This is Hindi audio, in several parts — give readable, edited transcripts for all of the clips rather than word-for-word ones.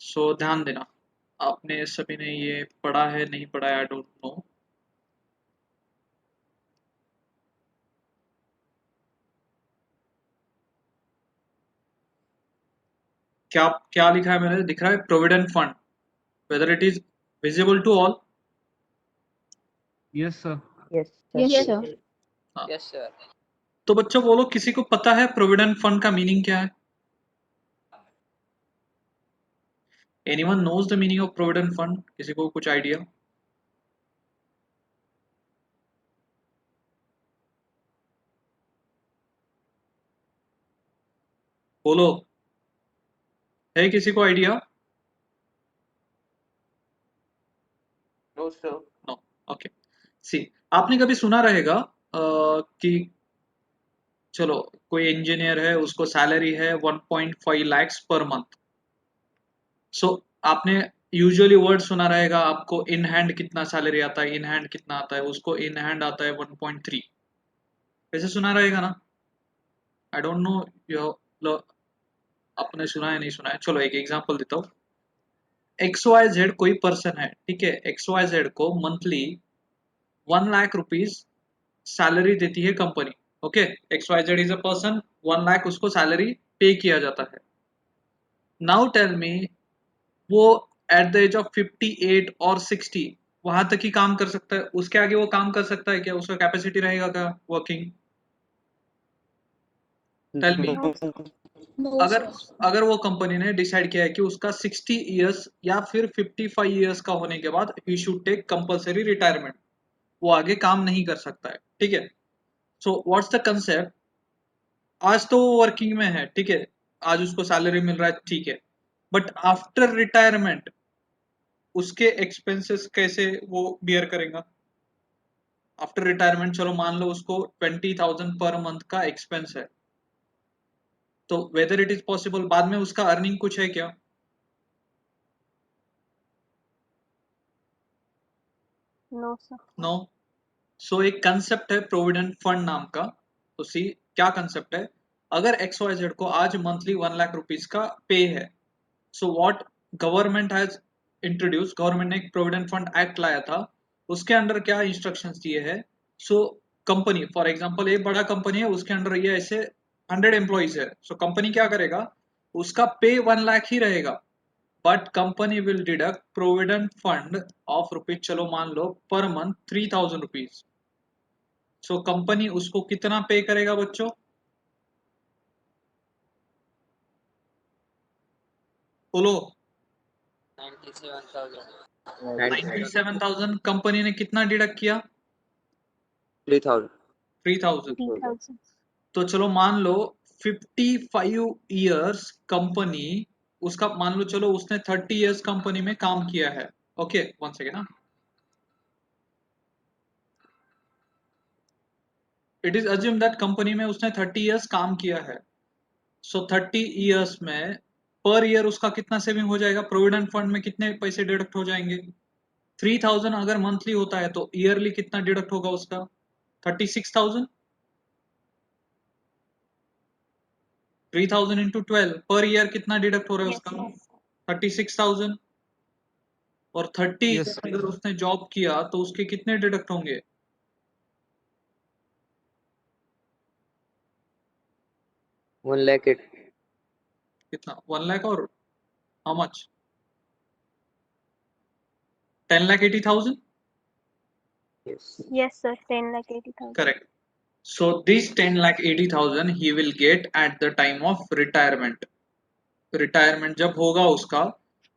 सो ध्यान देना, आपने सभी ने ये पढ़ा है नहीं पढ़ा है, आई डोंट नो। क्या क्या लिखा है मैंने, दिख रहा है provident fund, whether it is visible to all. Yes, sir. Yes, Yes, sir. sir. हाँ, यस सर। तो बच्चों बोलो, किसी को पता है प्रोविडेंट फंड का मीनिंग क्या है? Anyone knows the meaning of provident fund? किसी को कुछ आइडिया? बोलो, है किसी को idea? No sir. No. Okay, see, आपने कभी सुना रहेगा कि चलो कोई इंजीनियर है, उसको सैलरी है 1.5 lakhs पर मंथ। सो आपने यूजुअली वर्ड सुना रहेगा, आपको इन हैंड कितना सैलरी आता है, इन हैंड कितना आता है, उसको इन हैंड आता है 1.3, वैसे सुना रहेगा ना? आई डोंट नो यो आपने सुना है नहीं सुना है। चलो एक एग्जांपल देता हूँ। एक्स वाई जेड कोई पर्सन है, ठीक है, एक्स वाई जेड को मंथली 1 लाख रुपीज सैलरी देती है company. Okay, X Y Z is a person, 1 lakh उसको सैलरी पे किया जाता है। नाउ टेल मी, वो एट द एज ऑफ 58 और 60 वहां तक ही काम कर सकता है? उसके आगे वो काम कर सकता है क्या? उसका कैपेसिटी रहेगा क्या working? Tell me. No. No, अगर sir. अगर वो कंपनी ने डिसाइड किया है कि उसका 60 इयर्स या फिर 55 इयर्स का होने के बाद ही शुड टेक कंपलसरी रिटायरमेंट, वो आगे काम नहीं कर सकता है, ठीक है। So what's the concept? आज तो वो वर्किंग में है, ठीक है, आज उसको सैलरी मिल रहा है, ठीक है, बट आफ्टर रिटायरमेंट उसके एक्सपेंसेस कैसे वो बियर करेगा? आफ्टर रिटायरमेंट चलो मान लो उसको 20,000 पर मंथ का एक्सपेंस है, तो वेदर इट इज पॉसिबल बाद में उसका अर्निंग कुछ है क्या? No, sir. नो। सो एक कंसेप्ट है प्रोविडेंट फंड नाम का। तो सी, क्या कंसेप्ट है? अगर एक्स वाई जेड को आज मंथली 1 लाख रुपीज का पे है, so what government has introduce, government ने एक प्रोविडेंट फंड एक्ट लाया था, उसके अंडर क्या इंस्ट्रक्शंस दिए हैं? सो कंपनी, फॉर एग्जांपल एक बड़ा कंपनी है, उसके अंडर ये ऐसे 100 एम्प्लॉइज है, सो कंपनी क्या करेगा, उसका पे 1 लाख ही रहेगा, but company will deduct provident fund of rupees, चलो मान लो per month 3,000 rupees. So company उसको कितना पे करेगा बच्चों? बोलो। 97,000। 97,000 कंपनी ने कितना डिडक्ट किया? 3,000। 3,000। 3,000. तो चलो मान लो 55 इयर्स कंपनी, उसका मान लो चलो उसने 30 इयर्स कंपनी में काम किया है। ओके, वन सेकेंड ना, it is assume that company में उसने 30 इयर्स काम किया है। सो 30 इयर्स में पर ईयर उसका कितना सेविंग हो जाएगा? प्रोविडेंट फंड में कितने पैसे डिडक्ट हो जाएंगे? 3,000 अगर मंथली होता है तो ईयरली कितना डिडक्ट होगा उसका? 36,000। 3,000 इंटू 12 पर ईयर कितना डिडक्ट हो रहा है Yes, उसका? sir. 36,000। और 30 Yes, ईयर अगर उसने जॉब किया तो उसके कितने डिडक्ट होंगे? 1 lakh 8। कितना? 1 लाख और how much? 10,80,000। Yes. Yes, sir. 10,80,000. Correct. So this 10,80,000 he will get eight the time of retirement. Retirement जब होगा उसका,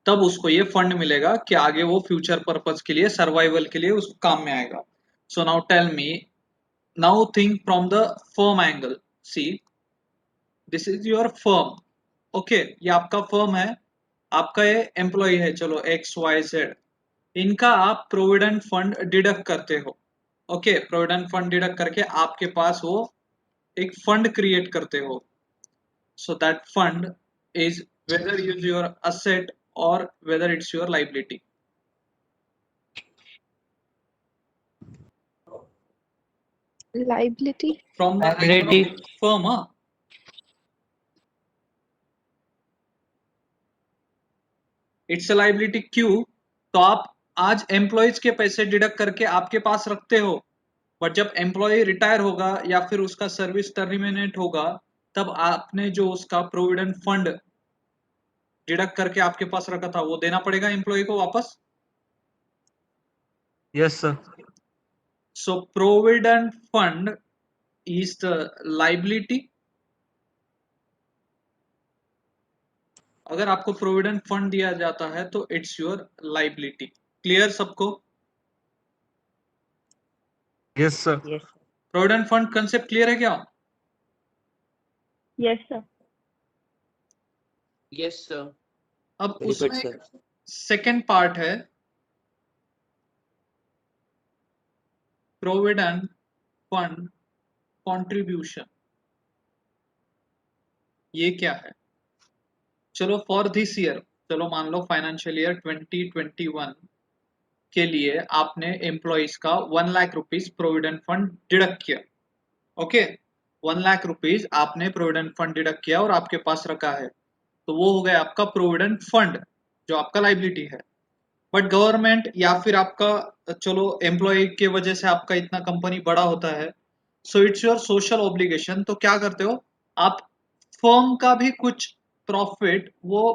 तब उसको ये फंड मिलेगा कि आगे वो फ्यूचर पर्पज के लिए, सर्वाइवल के लिए उसको काम में आएगा। So now tell me, now think from the firm angle. See, this is your firm. Okay, ये आपका फर्म है, आपका ये एम्प्लॉय है, चलो एक्स वाई जेड, इनका आप प्रोविडेंट फंड डिडक्ट करते हो। ओके, प्रोविडेंट फंड डिडक्ट करके आपके पास वो एक फंड क्रिएट करते हो। So that fund is whether it's your asset or whether it's your liability. Liability. From the angle Liability. of firm, huh? It's a liability क्यों? तो आप आज एम्प्लॉयज के पैसे डिडक्ट करके आपके पास रखते हो, बट जब एम्प्लॉय रिटायर होगा या फिर उसका सर्विस टर्मिनेट होगा, तब आपने जो उसका प्रोविडेंट फंड डिडक्ट करके आपके पास रखा था वो देना पड़ेगा एम्प्लॉय को वापस। Yes, sir. So provident fund is the liability. अगर आपको प्रोविडेंट फंड दिया जाता है तो इट्स योर लाइबिलिटी। क्लियर सबको? Yes, sir. Yes. Provident fund concept clear है क्या? Yes, sir. Yes, sir. अब Very good, उसमें sir. सेकेंड पार्ट है प्रोविडेंट फंड कंट्रीब्यूशन। ये क्या है? चलो फॉर दिस ईयर, चलो मान लो फाइनेंशियल ईयर 2021 के लिए आपने एम्प्लॉइज का 1 lakh rupees provident fund deduct किया। ओके, 1 लाख रुपीज आपने प्रोविडेंट फंड डिडक्ट किया और आपके पास रखा है, तो वो हो गया आपका प्रोविडेंट फंड जो आपका लाइबिलिटी है। बट गवर्नमेंट या फिर आपका, चलो एम्प्लॉय के वजह से आपका इतना कंपनी बड़ा होता है, so it's your social obligation. तो क्या करते हो आप, फर्म का भी कुछ प्रॉफिट वो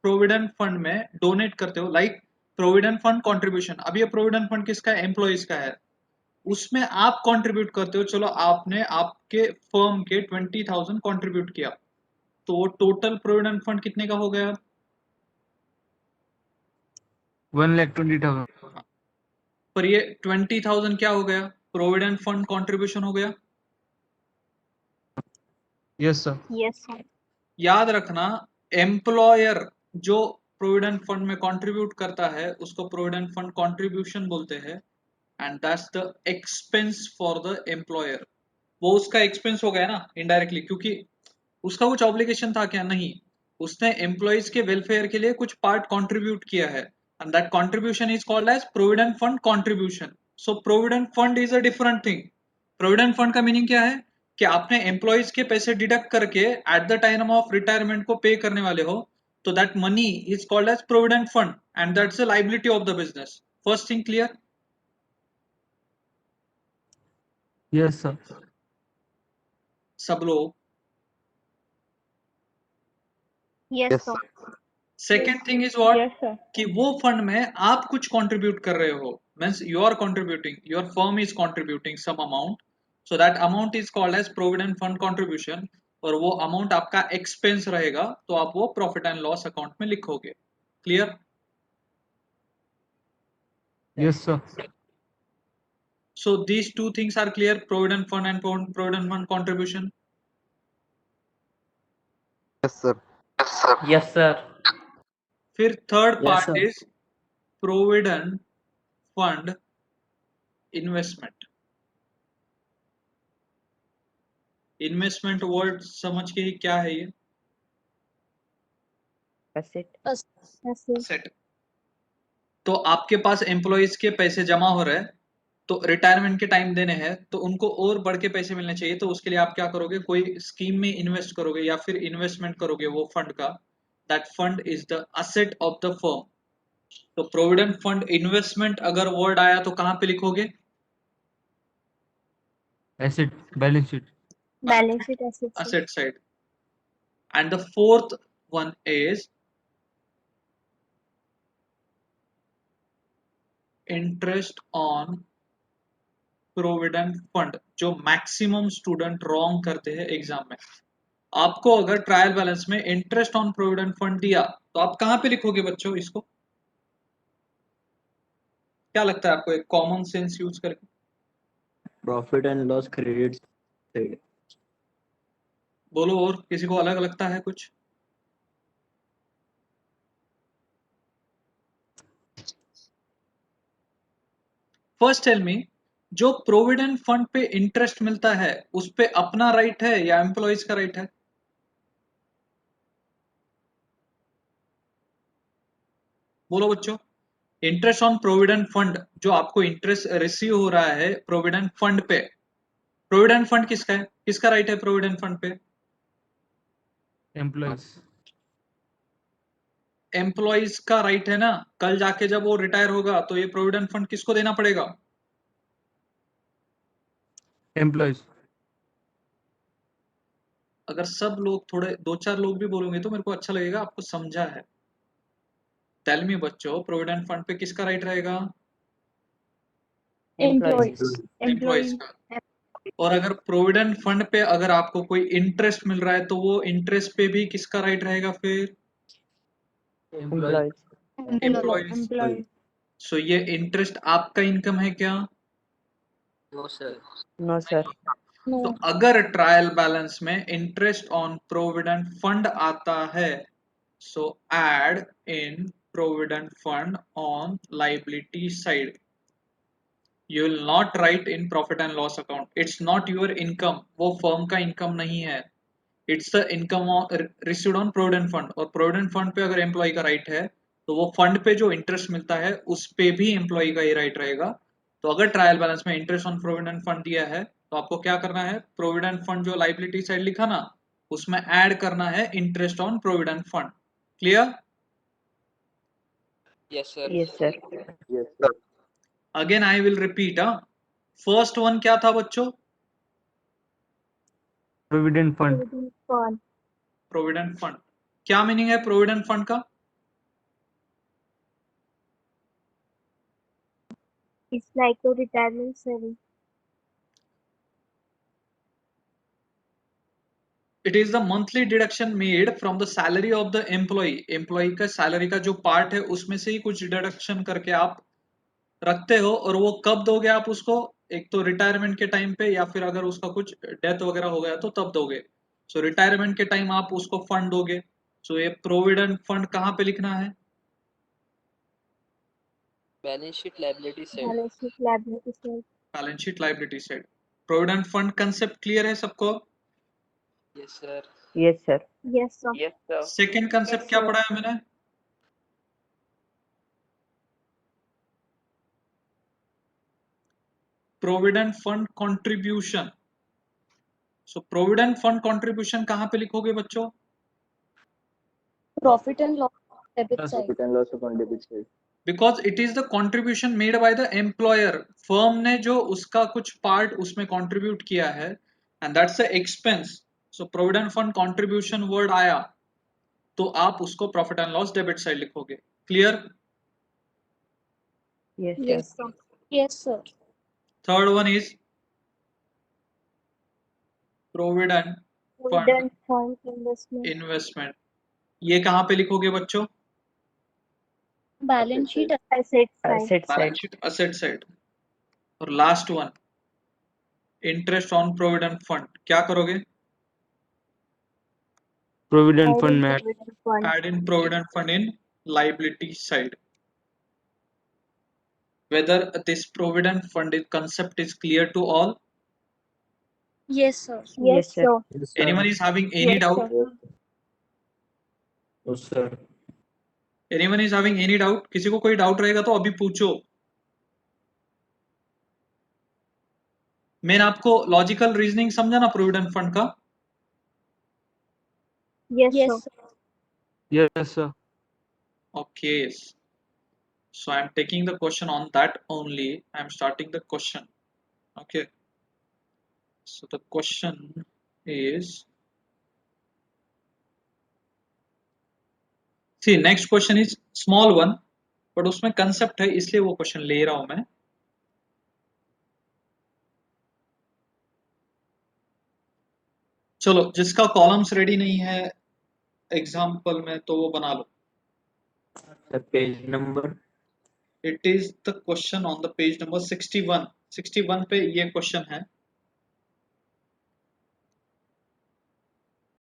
प्रोविडेंट फंड में डोनेट करते हो, लाइक प्रोविडेंट फंड कंट्रीब्यूशन। अब ये प्रोविडेंट फंड किसका है? एम्प्लॉयज का है। उसमें आप कंट्रीब्यूट करते हो। चलो आपने आपके फर्म के 20,000 कंट्रीब्यूट किया, तो वो टोटल प्रोविडेंट फंड कितने का हो गया? 1,20,000. पर ये 20,000 क्या हो गया? प्रोविडेंट फंड कंट्रीब्यूशन हो गया। Yes, sir. Yes, sir. याद रखना, एम्प्लॉयर जो प्रोविडेंट फंड में कंट्रीब्यूट करता है उसको प्रोविडेंट फंड कंट्रीब्यूशन बोलते हैं, and that's the expense for the employer. वो उसका एक्सपेंस हो गया ना इनडायरेक्टली, क्योंकि उसका कुछ ऑब्लिगेशन था क्या? नहीं, उसने एम्प्लॉयज के वेलफेयर के लिए कुछ पार्ट कंट्रीब्यूट किया है, and that contribution is called as provident fund contribution. So provident fund is a different thing. Provident fund का मीनिंग क्या है कि आपने एम्प्लॉयज के पैसे डिडक्ट करके at the time of retirement को पे करने वाले हो, तो that money is called as provident fund, and that's a liability of the business. First thing clear? Yes, sir. सब लोग? Yes, Yes, sir. Second thing is what? Yes, sir. कि वो फंड में आप कुछ कंट्रीब्यूट कर रहे हो, means you are contributing, your firm is contributing some amount, so that amount is called as provident fund contribution, और वो अमाउंट आपका एक्सपेंस रहेगा, तो आप वो प्रॉफिट एंड लॉस अकाउंट में लिखोगे। Clear? Yes, sir. So these two things are clear, provident fund and provident fund contribution. yes, sir. Yes, sir. फिर third Yes, part sir. Is provident fund investment. Investment word समझ के ही क्या है ये? Asset. Asset. सेट। तो आपके पास एम्प्लॉयज के पैसे जमा हो रहे हैं, तो रिटायरमेंट के टाइम देने हैं, तो उनको और बढ़ के पैसे मिलने चाहिए, तो उसके लिए आप क्या करोगे? कोई स्कीम में इन्वेस्ट करोगे या फिर इन्वेस्टमेंट करोगे वो फंड का। That fund is the asset of the firm. तो प्रोविडेंट फंड इन्वेस्टमेंट अगर वर्ड आया तो कहां पे लिखोगे? Asset. Balance sheet. Balance sheet asset side. Asset side. And the fourth one is interest on provident fund, जो मैक्सिमम स्टूडेंट रॉन्ग करते हैं एग्जाम में। आपको अगर ट्रायल बैलेंस में इंटरेस्ट ऑन प्रोविडेंट फंड दिया, तो आप कहां पे लिखोगे बच्चों इसको? क्या लगता है आपको, एक कॉमन सेंस यूज करके? Profit and loss credit side. बोलो, और किसी को अलग लगता है कुछ? फर्स्ट टेल मी, जो प्रोविडेंट फंड पे इंटरेस्ट मिलता है उस पे अपना राइट है या एम्प्लॉयज का राइट है? बोलो बच्चों। इंटरेस्ट ऑन प्रोविडेंट फंड, जो आपको इंटरेस्ट रिसीव हो रहा है प्रोविडेंट फंड पे, प्रोविडेंट फंड किसका है? किसका राइट है प्रोविडेंट फंड पे? Employees. एम्प्लॉइज का राइट है ना, कल जाके जब वो रिटायर होगा तो ये प्रोविडेंट फंड किसको देना पड़ेगा? Employees. अगर सब लोग थोड़े 2-4 लोग भी बोलोगे तो मेरे को अच्छा लगेगा, आपको समझा है। टेल मी बच्चों, प्रोविडेंट फंड पे किसका राइट रहेगा? Employees. Employees Employee. का। और अगर प्रोविडेंट फंड पे अगर आपको कोई इंटरेस्ट मिल रहा है तो वो इंटरेस्ट पे भी किसका राइट रहेगा फिर? Employees. एम्प्लॉइज। Employee. सो ये इंटरेस्ट आपका इनकम है क्या? No, sir. No, sir. तो No. अगर ट्रायल बैलेंस में इंटरेस्ट ऑन प्रोविडेंट फंड आता है, so add in provident fund on liability side. You will not write in profit and loss account, it's not your income, वो फर्म का इनकम नहीं है, it's the income received on provident fund. और प्रोविडेंट फंड पे अगर एम्प्लॉय का राइट है तो वो फंड पे जो इंटरेस्ट मिलता है उस पे भी एम्प्लॉय का ही राइट रहेगा। तो अगर ट्रायल बैलेंस में इंटरेस्ट ऑन प्रोविडेंट फंड दिया है तो आपको क्या करना है, प्रोविडेंट फंड जो लाइबिलिटी साइड लिखा ना, उसमें ऐड करना है interest on provident fund. Clear? Yes, sir. Yes, sir. Yes, sir. Again I will repeat. First one क्या था बच्चों? Provident fund. Provident fund. Provident fund. क्या मीनिंग है प्रोविडेंट फंड का? It's like a retirement saving. It is the monthly deduction made from the salary of the employ. Employ का सैलरी का जो पार्ट है उसमें से ही कुछ डिडक्शन करके आप रखते हो, और वो कब दोगे आप उसको? एक तो रिटायरमेंट के टाइम पे, या फिर अगर उसका कुछ डेथ वगैरह हो गया तो तब दोगे। सो रिटायरमेंट के टाइम आप उसको फंड दोगे। सो ये प्रोविडेंट फंड कहाँ पे लिखना है? Balance sheet liability side. Balance sheet liability side. Balance sheet liability side. Provident fund concept clear है सबको? Yes, sir. Yes, sir. Yes, sir. Yes, sir. Second concept क्या पढ़ा है मैंने? Provident fund contribution. So provident fund contribution कहाँ पे लिखोगे बच्चों? Profit and loss debit Yes. side. Profit and loss account debit side. Because it is the contribution made by the employer. Firm ने जो उसका कुछ पार्ट उसमें कंट्रीब्यूट किया है, and that's a expense. So provident fund contribution word आया तो आप उसको profit and loss debit side लिखोगे। Clear? Yes, yes, sir. Yes, sir. Third one is provident fund Provident fund investment. Investment. ये कहाँ पे लिखोगे बच्चों? Balance sheet asset side. Balance sheet asset side. और last one interest on provident fund, क्या करोगे? Provident Add fund in match. provident fund. Add in provident fund in liability side. Whether this provident fund concept is clear to all? Yes, sir. Yes, sir. Yes, Anyone sir. is having any Yes, doubt? sir. Yes. Yes, sir. Anyone is having any doubt? किसी को कोई डाउट रहेगा तो अभी पूछो। मैंने आपको लॉजिकल रीजनिंग समझा ना प्रोविडेंट फंड का? Yes, sir. Yes, sir. Okay, so I am taking the question on that only. I am starting the question. Okay, so the question is, see, next question is small one, but उसमें concept है इसलिए वो question ले रहा हूं मैं। चलो, जिसका कॉलम्स रेडी नहीं है एग्जाम्पल में तो वो बना लो। The page number. It is the question on the page number 61। 61 पे ये क्वेश्चन है।